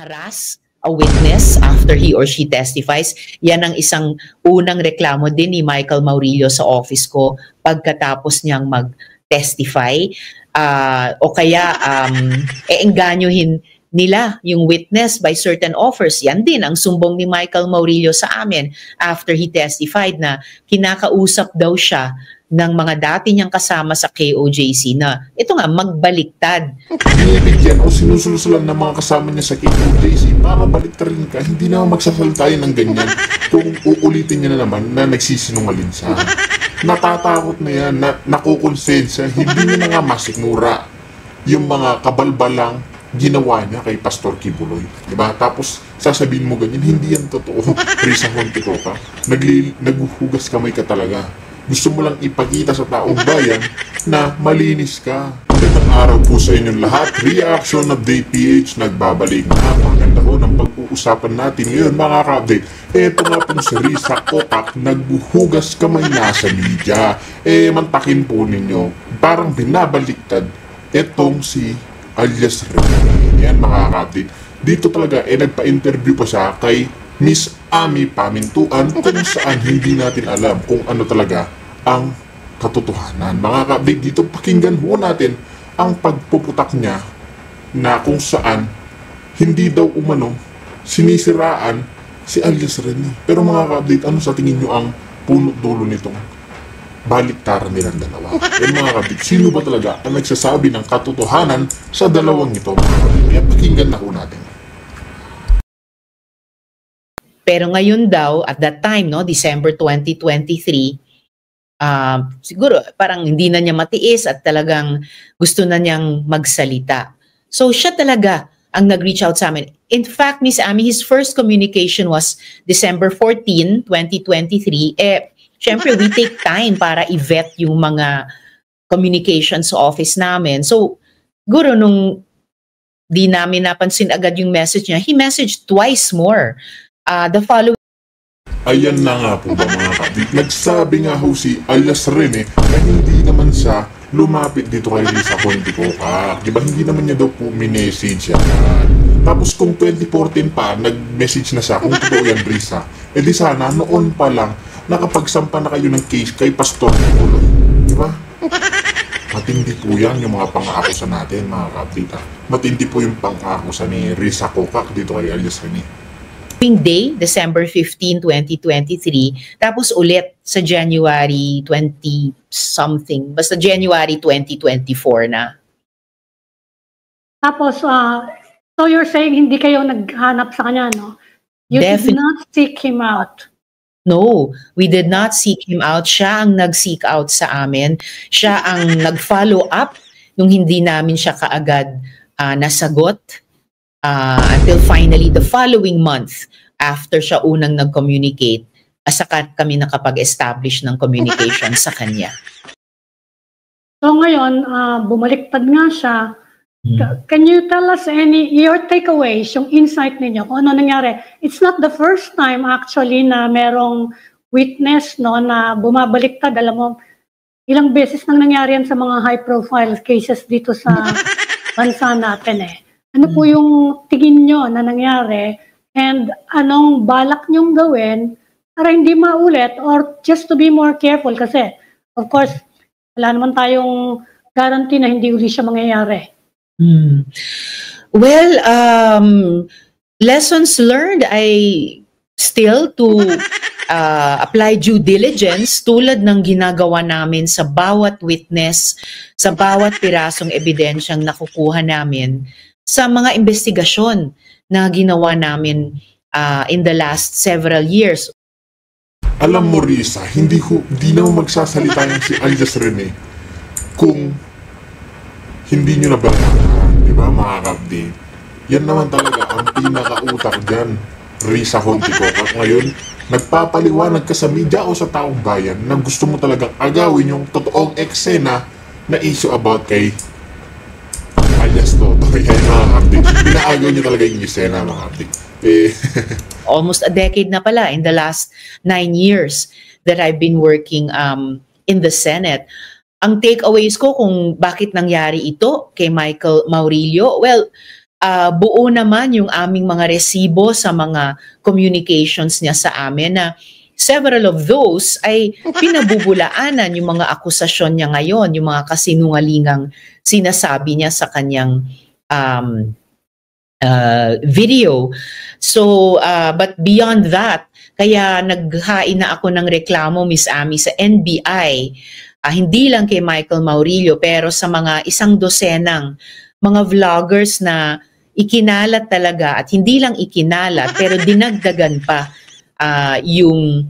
harass a witness after he or she testifies. Yan ang isang unang reklamo din ni Michael Maurilio sa office ko pagkatapos niyang mag-testify. O kaya engganyohin nila yung witness by certain offers. Yan din ang sumbong ni Michael Maurilio sa amin after he testified na kinakausap daw siya ng mga dati niyang kasama sa KOJC na ito nga, magbaliktad. Binibigyan o sinusulsulan ng mga kasama niya sa KOJC para baliktarin ka, hindi na magsasalita yun ng ganyan kung uulitin niya na naman na nagsisinungaling siya. Natatakot na yan, nakukonsensya, hindi niya na nga masikmura yung mga kabalbalang ginawa niya kay Pastor Kibuloy. Diba? Tapos sasabihin mo ganyan, hindi yan totoo. Risa Hontico ka, naghuhugas kamay ka talaga. Gusto mo lang ipakita sa taong bayan na malinis ka. Magandang araw po sa inyong lahat. Reaction Update PH nagbabalik na. Maganda ho ng pag-uusapan natin ngayon mga ka-update. Ito nga po si Risa Kotak, naghuhugas kamay na sa media. Mantakin po ninyo, parang binabaliktad etong si alias Rene. Yan mga ka-update. Dito talaga nagpa-interview pa siya kay Miss Ami Pamintuan kung saan hindi natin alam kung ano talaga ang katotohanan. Mga ka-update, dito pakinggan ho natin ang pagpuputak niya na kung saan hindi daw umano sinisiraan si alias Rene. Pero mga ka-update, ano sa tingin nyo ang punot dulo nitong baliktaran nilang dalawa? Mga ka-update, sino ba talaga ang nagsasabi ng katotohanan sa dalawang ito? Kaya pakinggan na ho natin. Pero ngayon daw, at that time, no, December 2023, siguro parang hindi na niya matiis at talagang gusto na niyang magsalita. So siya talaga ang nag-reach out sa amin. In fact, Miss Ami, his first communication was December 14, 2023. Syempre, we take time para i-vet yung mga communications sa office namin. So, siguro nung di namin napansin agad yung message niya, he messaged twice more. The following... Ayan na nga po ba mga kapatid. Nagsabi nga ho si alias Rene na hindi naman siya lumapit dito kay Risa Hontico. Diba hindi naman niya daw po minessage yan. Tapos kung 2014 pa, nag-message na siya kung totoo yan Risa, di sana noon pa lang nakapagsampa na kayo ng case kay Pastor Kibuloy. Diba? Matindi po yan yung mga pang-aakusa natin mga kapatid. Matindi po yung pang-aakusa ni Risa Kotak dito kay alias Rene. Day, December 15, 2023, tapos ulit sa January 20-something, basta January 2024 na. Tapos, so you're saying hindi kayo naghanap sa kanya, no? You did not seek him out. No, we did not seek him out. Siya ang nag-seek out sa amin. Siya ang nag-follow up nung hindi namin siya kaagad nasagot. Until finally, the following month, after siya unang nag-communicate, saka kami nakapag-establish ng communication sa kanya. So ngayon, bumaliktad nga siya. Can you tell us your takeaways, yung insight ninyo, kung ano nangyari? It's not the first time actually na merong witness no, na bumabaliktad. Alam mo, ilang beses nang nangyari yan sa mga high-profile cases dito sa bansa natin eh. Ano po yung tingin nyo na nangyari and anong balak nyong gawin para hindi maulit or just to be more careful kasi of course wala naman tayong guarantee na hindi uli siya mangyayari. Well, lessons learned ay still to apply due diligence tulad ng ginagawa namin sa bawat witness, sa bawat pirasong ebidensyang nakukuha namin sa mga investigasyon na ginawa namin in the last several years. Alam mo Risa, hindi na magsasalita yung si alias Rene kung hindi nyo nabalakan, di ba mga kapatid? Yan naman talaga ang pinakautak dyan, Risa Hontico. At ngayon, nagpapaliwanag ka sa media o sa taong bayan na gusto mo talagang agawin yung totoong eksena na issue about kay alias Toto. Yan mga kapatid. Pinaagaw niyo talaga yung eksena mga kapatid. Almost a decade na pala in the last 9 years that I've been working in the Senate. Ang takeaways ko kung bakit nangyari ito kay Michael Maurilio, well, buo naman yung aming mga resibo sa mga communications niya sa amin na several of those ay pinabubulaanan yung mga akusasyon niya ngayon, yung mga kasinungalingang sinasabi niya sa kanyang video. So, but beyond that, kaya naghain na ako ng reklamo, Miss Ami, sa NBI, hindi lang kay Michael Maurilio, pero sa mga 100 mga vloggers na ikinalat talaga, at hindi lang ikinalat, pero dinagdagan pa yung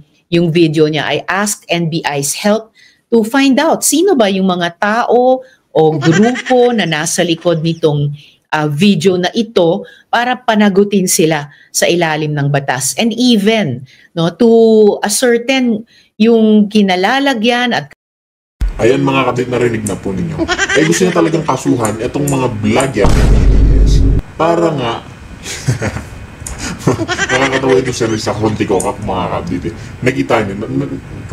video niya. I asked NBI's help to find out sino ba yung mga tao o grupo na nasa likod nitong video na ito para panagutin sila sa ilalim ng batas. And even to ascertain yung kinalalagyan at Ayan mga kapatid, narinig na po ninyo. Eh gusto niya talagang kasuhan itong mga vlogger ng DDS. Para nga, nakakatawa ito si Risa Honticoca mga kapatid. Nakita niyo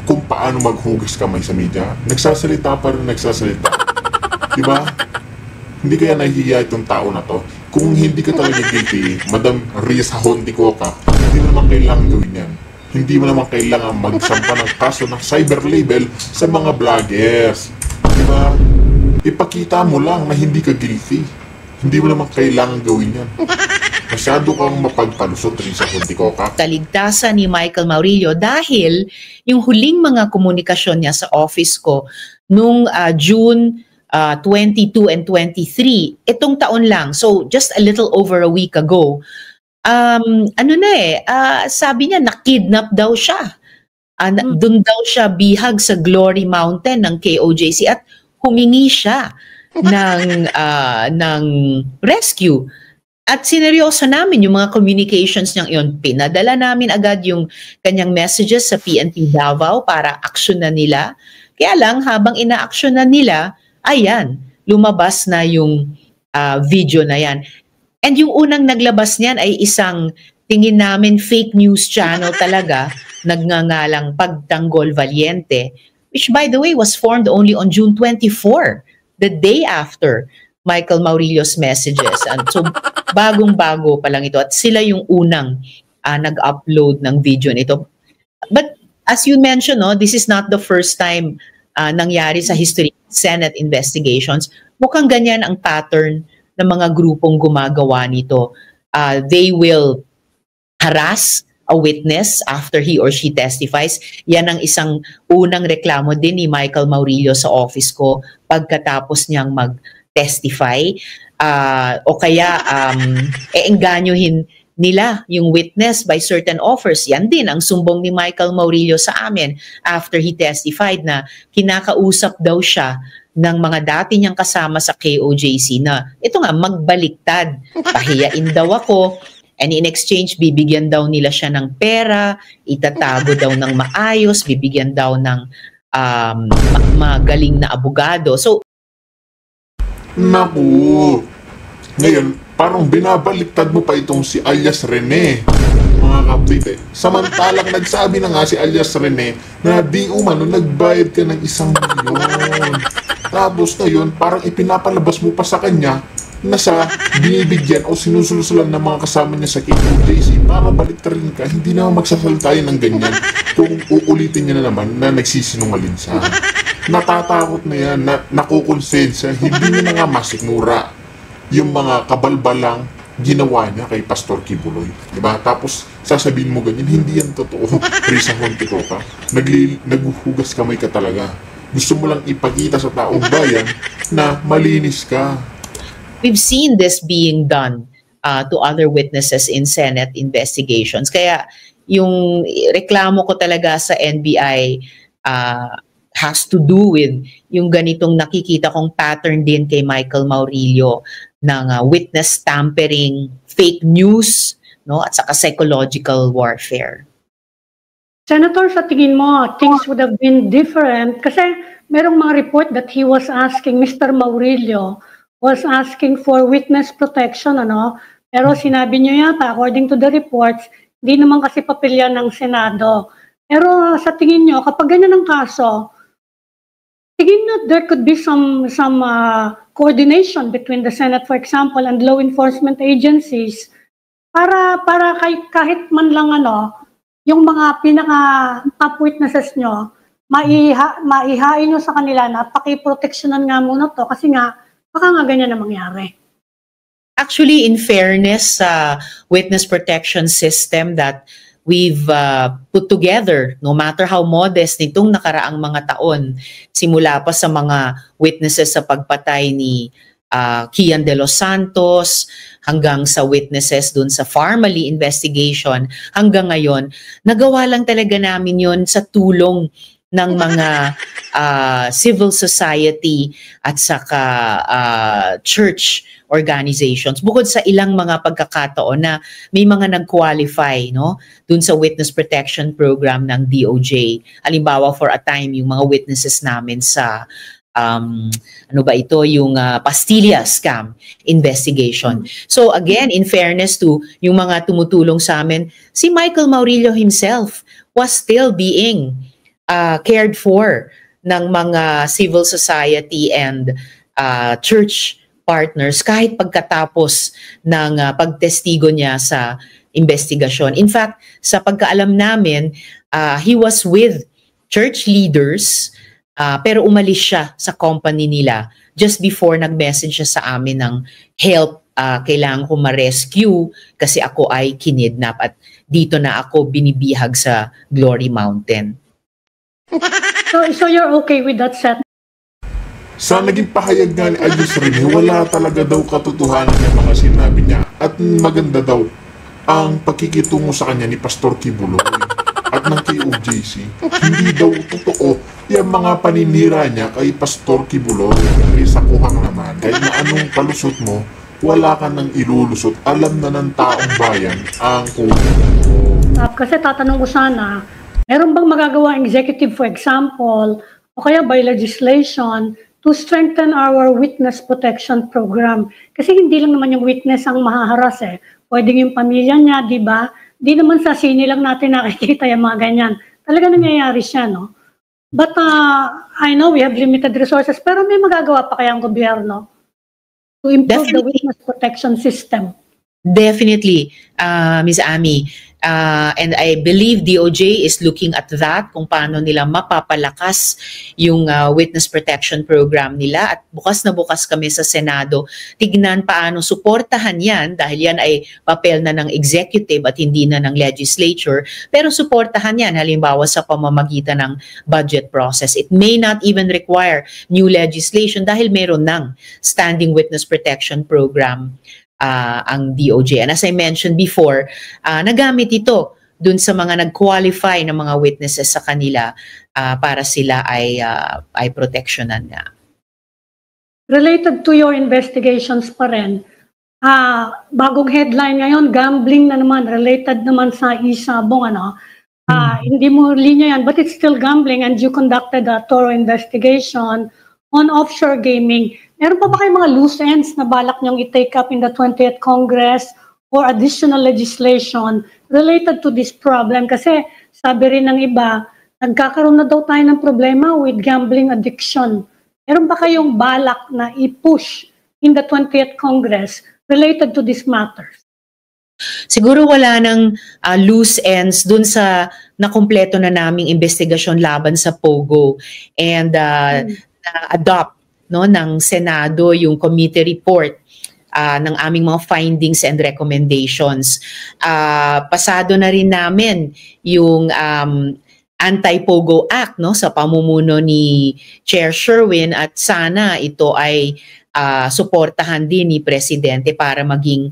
kung paano maghugas kamay sa media. Nagsasalita pa rin nagsasalita. Diba? Hindi kaya nahihiya itong tao na to. Kung hindi ka talaga guilty, Madam Risa Honticoca, hindi mo naman kailangan gawin yan. Hindi mo naman kailangan magsampa ng kaso ng cyber label sa mga vloggers. Diba? Ipakita mo lang na hindi ka guilty. Hindi mo naman kailangan gawin yan. Masyado kang mapagpalusot rin sa Honticoca. Kaligtasan ni Michael Maurilio dahil yung huling mga komunikasyon niya sa office ko nung June 22 and 23, itong taon lang, so just a little over a week ago, sabi niya nakidnap daw siya. Doon daw siya bihag sa Glory Mountain ng KOJC at humingi siya ng rescue. At sineryoso namin yung mga communications niyang iyon. Pinadala namin agad yung kanyang messages sa PNP Davao para aksyonan nila. Kaya lang, habang ina-aksyonan nila, ayan, lumabas na yung video na yan. And yung unang naglabas niyan ay isang tingin namin fake news channel talaga, nagngangalang Pagtanggol Valiente, which by the way was formed only on June 24, the day after Michael Maurilio's messages. And so bagong-bago pa lang ito at sila yung unang nag-upload ng video nito. But as you mentioned, this is not the first time nangyari sa history of Senate investigations. Mukhang ganyan ang pattern ng mga grupong gumagawa nito. They will harass a witness after he or she testifies. Yan ang isang unang reklamo din ni Michael Maurilio sa office ko pagkatapos niyang mag-testify. O kaya engganyohin nila yung witness by certain offers. Yan din ang sumbong ni Michael Maurilio sa amin after he testified na kinakausap daw siya ng mga dati niyang kasama sa KOJC na ito nga magbaliktad, pahiyain daw ako, and in exchange bibigyan daw nila siya ng pera, itatago daw ng maayos, bibigyan daw ng magaling na abogado. So naku, ngayon parang binabaliktad mo pa itong si alias Rene, mga kapatid. Samantalang nagsabi na nga si alias Rene na di umano nagbayad ka ng 1 milyon. Tapos ngayon, parang ipinapalabas mo pa sa kanya na sa binibigyan o sinusulsulan ng mga kasama niya sa KOJC para baliktarin ka, hindi naman magsasalta yun ng ganyan kung uulitin niya na naman na nagsisinungaling siya. Natatakot na yan, nakukonsensya, hindi niya na nga masikmura yung mga kabalbalang ginawa niya kay Pastor Kibuloy. Diba? Tapos sasabihin mo ganyan, hindi yan totoo. Risa Honticoca, naghuhugas kamay ka talaga. Gusto mo lang ipakita sa taong bayan na malinis ka. We've seen this being done to other witnesses in Senate investigations. Kaya yung reklamo ko talaga sa NBI has to do with yung ganitong nakikita kong pattern din kay Michael Maurilio ng witness tampering, fake news, at saka psychological warfare. Senator, sa tingin mo, things would have been different kasi merong mga report that he was asking, Mr. Maurilio was asking for witness protection, Pero sinabi niyo yata, according to the reports, di naman kasi papilya ng Senado. Pero sa tingin niyo, kapag ganyan ang kaso, tingin niyo there could be some coordination between the Senate, for example, and law enforcement agencies para kahit man lang yung mga pinaka top witnesses nyo, maihain nyo sa kanila na pakiproteksyonan nga muna to kasi nga baka nga ganyan na mangyari. Actually, in fairness sa witness protection system that we've put together, no matter how modest nitong nakaraang mga taon, simula pa sa mga witnesses sa pagpatay ni Kian De Los Santos, hanggang sa witnesses dun sa Pharmaly investigation, hanggang ngayon, nagawa lang talaga namin yon sa tulong ng mga civil society at saka church organizations, bukod sa ilang mga pagkakataon na may mga nag-qualify dun sa witness protection program ng DOJ. Halimbawa, for a time, yung mga witnesses namin sa yung Pastilla scam investigation. So again, in fairness to yung mga tumutulong sa amin, si Michael Maurilio himself was still being cared for ng mga civil society and church partners kahit pagkatapos ng pagtestigo niya sa investigasyon. In fact, sa pagkaalam namin, he was with church leaders pero umalis siya sa company nila just before nag-message siya sa amin ng help, kailangan ko ma-rescue kasi ako ay kinidnap at dito na ako binibihag sa Glory Mountain. So you're okay with that set? Sa naging pahayag nga ni Ayus Rene, wala talaga daw katotohanan yung mga sinabi niya at maganda daw ang pagkikitungo sa kanya ni Pastor Kibuloy at ng KOJC. Hindi daw totoo yung mga paninira niya kay Pastor Kibuloy. Sa kuhang naman, kahit na anong palusot mo, wala ka nang ilulusot. Alam na ng taong bayan ang kuhang mo. Kasi tatanong ko sana, meron bang magagawa executive, for example, o kaya by legislation, to strengthen our witness protection program? Kasi hindi lang naman yung witness ang mahaharas Pwedeng yung pamilya niya, di ba? Di naman sa sine lang natin nakikita yung mga ganyan. Talaga nangyayari siya, no? But I know we have limited resources, pero may magagawa pa kaya ang gobyerno to improve the witness protection system? Definitely, Ms. Ami. And I believe DOJ is looking at that, kung paano nila mapapalakas yung witness protection program nila. At bukas na bukas kami sa Senado, tignan paano suportahan yan, dahil yan ay papel na ng executive at hindi na ng legislature. Pero suportahan yan, halimbawa sa pamamagitan ng budget process. It may not even require new legislation dahil meron ng standing witness protection program ang DOJ. And as I mentioned before, nagamit ito dun sa mga nag-qualify ng mga witnesses sa kanila para sila ay protectionan nga. Related to your investigations pa rin, bagong headline ngayon, gambling na naman, related naman sa isabong, hindi mo linya yan, but it's still gambling and you conducted a thorough investigation on offshore gaming. Meron pa ba kayong mga loose ends na balak niyong i-take up in the 20th Congress or additional legislation related to this problem? Kasi sabi rin ng iba, nagkakaroon na daw tayo ng problema with gambling addiction. Meron ba kayong balak na i-push in the 20th Congress related to these matters? Siguro wala nang loose ends dun sa nakumpleto na naming investigasyon laban sa POGO and na-adopt ng Senado yung committee report ng aming mga findings and recommendations. Pasado na rin namin yung Anti-POGO Act sa pamumuno ni Chair Sherwin at sana ito ay suportahan din ni Presidente para maging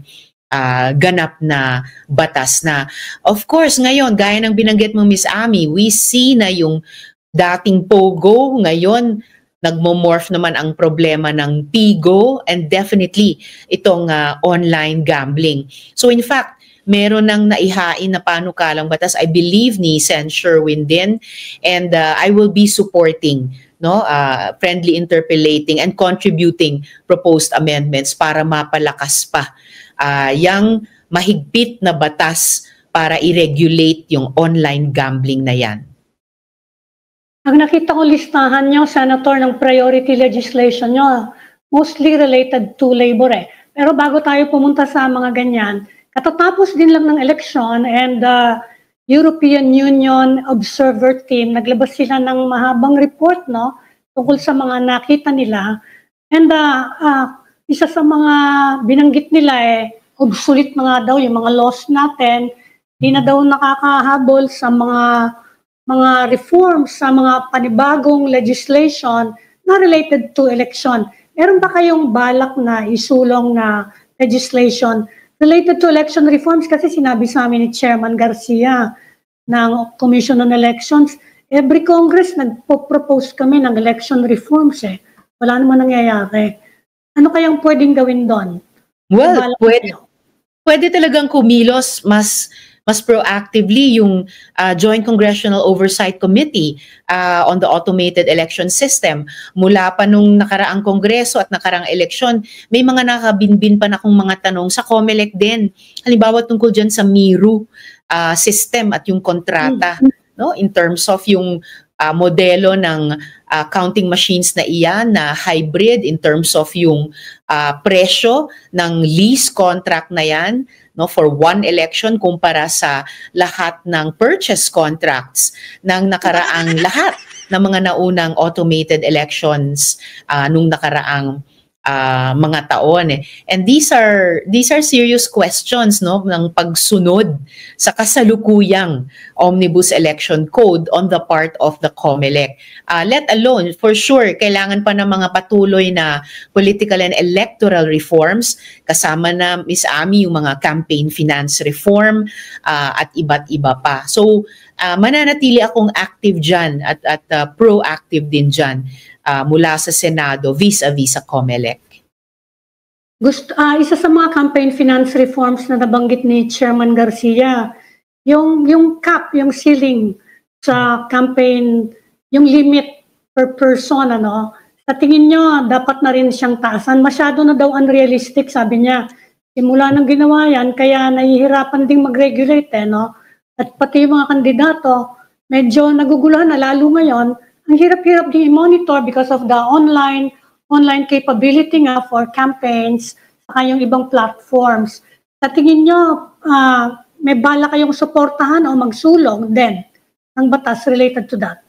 ganap na batas na. Of course, ngayon, gaya ng binanggit mo, Miss Ami, we see na yung dating POGO ngayon nagmo-morph naman ang problema ng PIGO and definitely itong online gambling. So in fact, meron nang naihain na panukalang batas, I believe ni Sen. Sherwin din, and I will be supporting friendly interpolating and contributing proposed amendments para mapalakas pa yung mahigpit na batas para i-regulate yung online gambling na yan. Ang nakita ko listahan nyo, Senator, ng priority legislation nyo, mostly related to labor eh. Pero bago tayo pumunta sa mga ganyan, katatapos din lang ng election and European Union Observer Team, naglabas sila ng mahabang report no, tungkol sa mga nakita nila. And isa sa mga binanggit nila obsolete mga daw yung mga laws natin, di na daw nakakahabol sa mga reforms, sa mga panibagong legislation na related to election. Meron ba kayong balak na isulong na legislation related to election reforms? Kasi sinabi sa amin ni Chairman Garcia ng Commission on Elections, every Congress nagpo-propose kami ng election reforms Wala naman nangyayari. Ano kayang pwedeng gawin doon? Well, pwede talagang kumilos mas proactively yung Joint Congressional Oversight Committee on the Automated Election System. Mula pa nung nakaraang kongreso at nakaraang eleksyon, may mga nakabinbin pa na akong mga tanong sa COMELEC din. Halimbawa tungkol dyan sa MIRU system at yung kontrata, no, in terms of yung modelo ng counting machines na iyan na hybrid, in terms of yung presyo ng lease contract na yan, no, for one election kumpara sa lahat ng purchase contracts ng nakaraang lahat ng mga naunang automated elections nung nakaraang mga taon And these are serious questions no ng pagsunod sa kasalukuyang Omnibus Election Code on the part of the COMELEC. Let alone, for sure, kailangan pa ng mga patuloy na political and electoral reforms, kasama na Ms. Ami yung mga campaign finance reform at iba't iba pa. So, mananatili akong active dyan at proactive din dyan mula sa Senado vis-a-vis sa COMELEC. Isa sa mga campaign finance reforms na nabanggit ni Chairman Garcia, yung cap, yung ceiling sa campaign, yung limit per person, sa tingin nyo, dapat na rin siyang taasan. Masyado na daw unrealistic, sabi niya. Simula nang ginawa yan, kaya nahihirapan ding mag-regulate, At pati yung mga kandidato, medyo naguguluhan na lalo ngayon. Ang hirap-hirap din i-monitor because of the online capability nga for campaigns saka yung ibang platforms. Sa tingin nyo, may bala kayong suportahan o magsulong din ng batas related to that?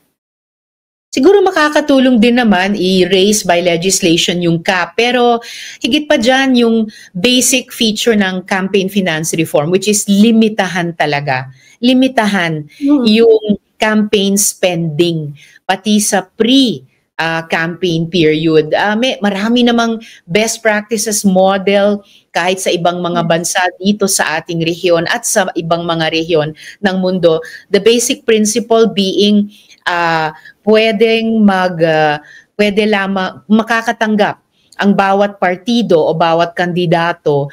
Siguro makakatulong din naman i-raise by legislation yung cap, pero higit pa dyan yung basic feature ng campaign finance reform, which is limitahan talaga. Limitahan yung campaign spending, pati sa campaign period. Marami namang best practices model kahit sa ibang mga bansa dito sa ating rehiyon at sa ibang mga rehiyon ng mundo. The basic principle being pwede lamang makakatanggap ang bawat partido o bawat kandidato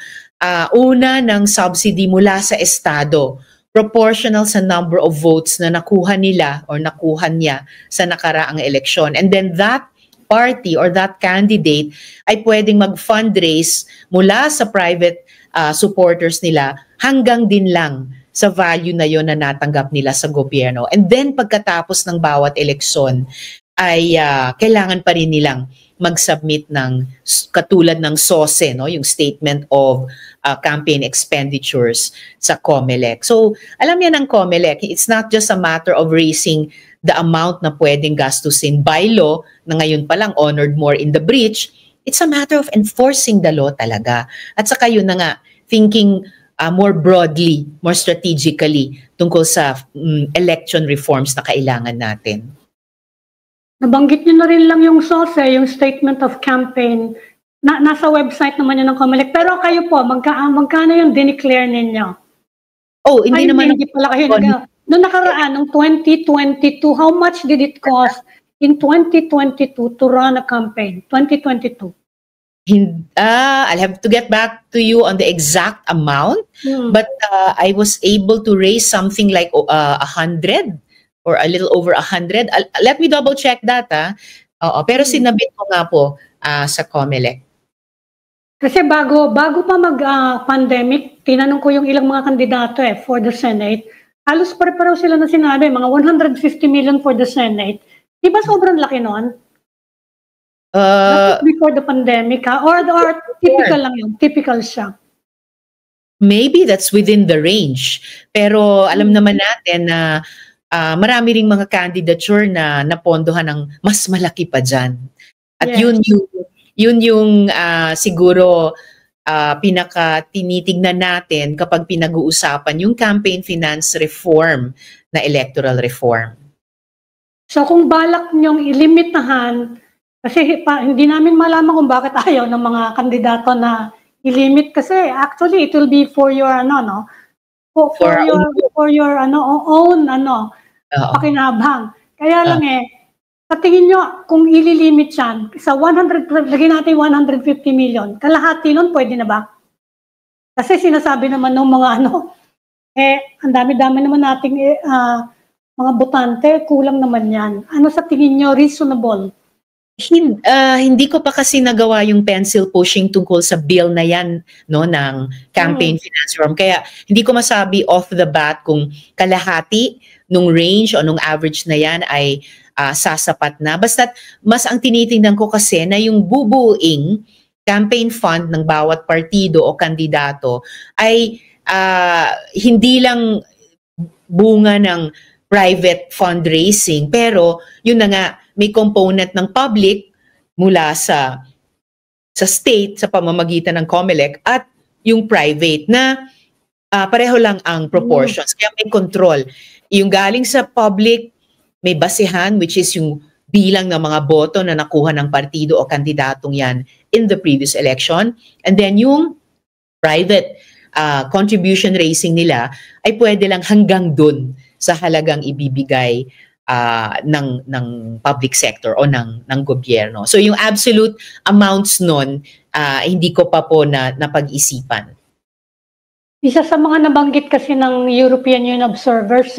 una ng subsidy mula sa estado, proportional sa number of votes na nakuha nila or nakuha niya sa nakaraang eleksyon. And then that party or that candidate ay pwedeng mag-fundraise mula sa private supporters nila hanggang din lang sa value na yon na natanggap nila sa gobyerno. And then pagkatapos ng bawat eleksyon ay kailangan pa rin nilang mag-submit ng katulad ng SOSE, yung Statement of Campaign Expenditures sa COMELEC. So, alam yan ng COMELEC, it's not just a matter of raising the amount na pwedeng gastusin by law, na ngayon pa lang honored more in the breach. It's a matter of enforcing the law talaga. At saka yun na nga, thinking more broadly, more strategically tungkol sa election reforms na kailangan natin. Nabanggit niyo na rin lang yung SOSE, yung Statement of Campaign. Nasa website naman yun ng COMELEC. Pero kayo po, magkano yung dineclare ninyo? Oh, hindi naman. Hindi pala kayo noong nakaraan, noong 2022, how much did it cost in 2022 to run a campaign? 2022. I'll have to get back to you on the exact amount. But I was able to raise something like 100 or a little over 100. Let me double check that. Pero sinabit ko nga po sa COMELEC. Kasi bago pa mag-pandemic, tinanong ko yung ilang mga kandidato for the Senate. Halos pare-pareho sila na sinabi, mga 150 million for the Senate. Di ba sobrang laki nun? Uh, Before the pandemic, or typical lang yun, typical siya. Maybe that's within the range. Pero alam naman natin na marami ring mga candidature na napondohan ng mas malaki pa dyan. At Yes. yun yung siguro pinaka tinitignan natin kapag pinag-uusapan yung campaign finance reform na electoral reform. So kung balak nyong ilimitahan, kasi hindi namin malaman kung bakit ayaw ng mga kandidato na i-limit, kasi actually it will be for your for your own pakinabang. Kaya lang sa tingin nyo, kung ililimit yan, sa 100, lagyan natin 150 million, kalahati nun pwede na ba? Kasi sinasabi naman ng mga ang dami-dami naman nating mga botante, kulang naman yan. Ano sa tingin nyo reasonable? Hindi ko pa kasi nagawa yung pencil pushing tungkol sa bill na yan, no, ng campaign finance reform. Kaya hindi ko masabi off the bat kung kalahati nung range o nung average na yan ay sasapat na. Basta't mas ang tinitingnan ko kasi na yung bubuing campaign fund ng bawat partido o kandidato ay hindi lang bunga ng private fundraising, pero yun na nga, may component ng public mula sa state sa pamamagitan ng COMELEC at yung private na pareho lang ang proportions. Kaya may control. Yung galing sa public, may basehan, which is yung bilang ng mga boto na nakuha ng partido o kandidatong yan in the previous election. And then yung private contribution raising nila ay pwede lang hanggang dun sa halagang ibibigay ng public sector o ng gobyerno. So yung absolute amounts nun, hindi ko pa po napag-isipan. Isa sa mga nabanggit kasi ng European Union observers,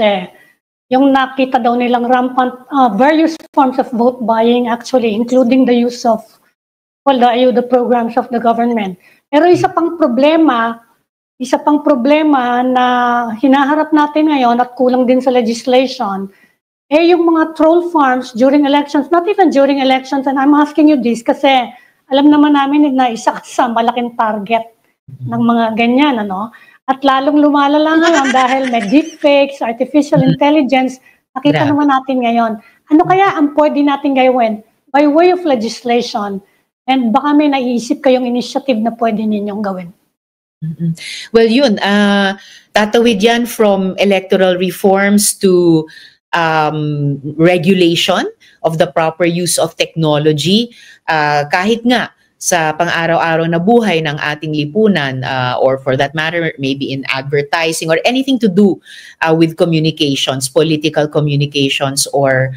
yung nakita daw nilang rampant various forms of vote buying, actually including the use of the programs of the government. Pero isa pang problema na hinaharap natin ngayon at kulang din sa legislation, yung mga troll farms during elections, not even during elections, and I'm asking you this kasi alam naman namin na isa sa malaking target ng mga ganyan, At lalong lumalala ngayon dahil may deepfakes, artificial intelligence, nakita naman natin ngayon. Ano kaya ang pwede natin gawin by way of legislation? And baka may naiisip kayong initiative na pwede ninyong gawin. Well, yun, tatawid yan from electoral reforms to regulation of the proper use of technology, kahit nga sa pang-araw-araw na buhay ng ating lipunan, or for that matter, maybe in advertising or anything to do with communications, political communications or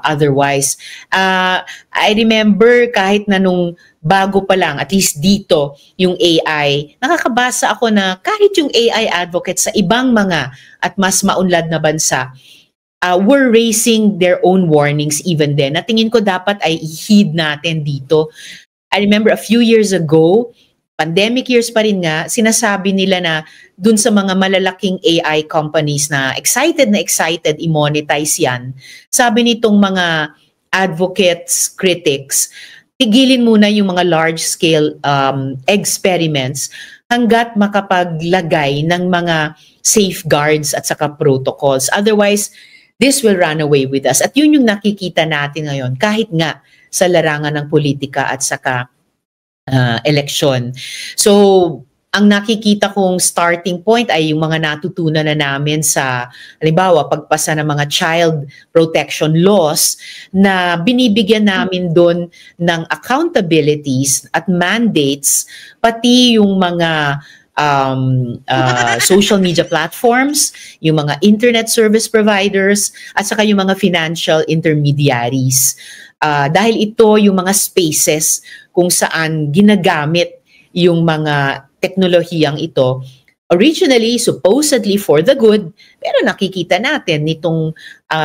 otherwise. I remember kahit na nung bago pa lang, at least dito, yung AI, nakakabasa ako na kahit yung AI advocates sa ibang mga at mas maunlad na bansa, were raising their own warnings even then. Na tingin ko dapat ay i-heed natin dito. I remember a few years ago, pandemic years pa rin nga, sinasabi nila na dun sa mga malalaking AI companies na excited i-monetize yan. Sabi nitong mga advocates, critics, tigilin muna yung mga large-scale experiments hanggat makapaglagay ng mga safeguards at saka protocols. Otherwise, this will run away with us. At yun yung nakikita natin ngayon, kahit nga sa larangan ng politika at saka eleksyon. So, ang nakikita kong starting point ay yung mga natutunan na namin sa, halimbawa, pagpasa ng mga child protection laws na binibigyan namin doon ng accountabilities at mandates, pati yung mga social media platforms, yung mga internet service providers, at saka yung mga financial intermediaries. Dahil ito yung mga spaces kung saan ginagamit yung mga teknolohiyang ito, originally, supposedly for the good, pero nakikita natin nitong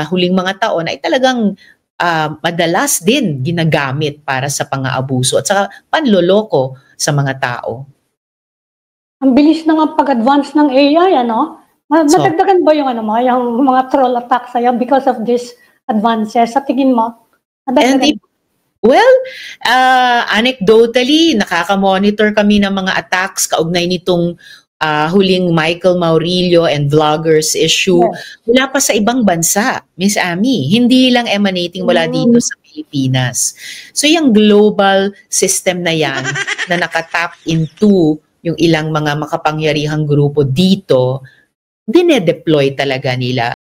huling mga taon ay talagang madalas din ginagamit para sa pang-aabuso at saka panloloko sa mga tao. Ang bilis na nga pag-advance ng AI, Madagdagan ba yung yung mga troll attacks because of these advances? Sa tingin mo? And Well, anecdotally, nakaka-monitor kami ng mga attacks kaugnay nitong huling Michael Maurilio and vloggers issue mula pa sa ibang bansa, Miss Ami. Hindi lang emanating mula dito sa Pilipinas. So yung global system na yan na nakatap into yung ilang mga makapangyarihang grupo dito, dinedeploy talaga nila